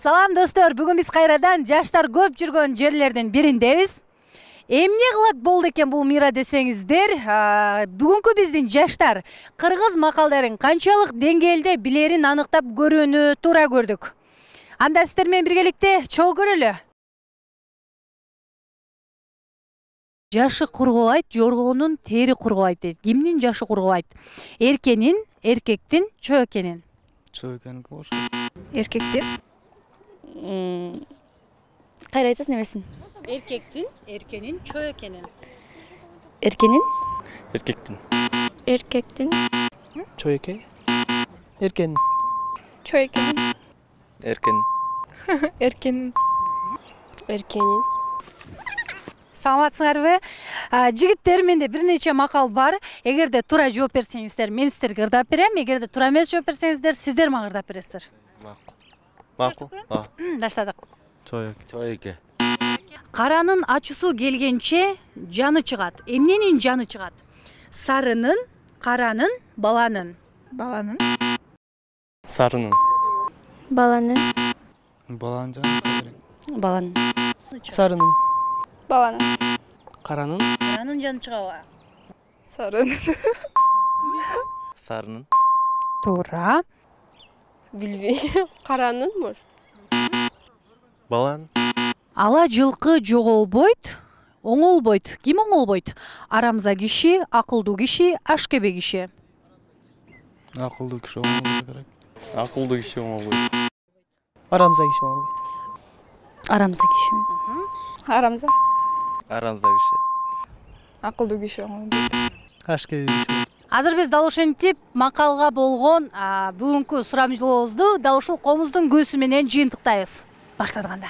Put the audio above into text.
Салам достор, бүгүн биз кайрадан жаштар көп жүргөн жерлердин бириндебиз. Эмне кылат болду экен бул мира десеңиздер, бүгүнкү биздин жаштар кыргыз макалдарын канчалык деңгээлде билерин аныктап көрүүнү туура көрдүк. Анда сиздер менен биргеликте чогуу көрөлү. Жашы кургубайт, жоргонун тери кургубайт дейт. Кимдин жашы кургубайт? Эркенин, эркектин, чоо экенин. Чоо экенин ким болушу? Эркектин. Кайра айтасың немесин? Эркектин, эркенин, чоо экенин. Эркенин? Эркектин. Эркектин. Чоо экен? Эркенин. Чоо экенин. Эркенин. Эркенин. Эркенин. Саламатсыңарбы? Жигиттер, менде бир нече макал бар. Эгерде туура жооп берсеңиздер, мен сиздерге ырдап берем. Эгерде туура эмес жооп берсеңиздер, сиздер мага ырдап бересиздер. Макул. Баштадык. Чоо эке. Каранын ачуусу келгенче жаны чыгат. Эмненин жаны чыгат? Сарынын, каранын, баланын. Баланын. Сарынын. Баланын. Баланын жаны керек. Баланын. Сарынын. Баланын. Каранын. Каранын жаны чыгабы? Сарын. Сарынын. Туура. Билбейм. Каранын может? Баланын. Ала жылкы жоголбойт, оңолбойт. Ким оңолбойт? Арамза киши, акылдуу киши, ашкебе киши. Акылдуу киши оңолбошу керек. Акылдуу киши оңолбойт. Арамза киши оңолбойт. Арамза киши. Арамза. Арамза киши. Акылдуу киши оңолбойт. Ашкеби киши. Азыр биз дал ошентип макалга болгон бүгүнкү сурамжылообузду дал ушул комуздун көзү менен жыйынтыктайбыз. Баштадык анда.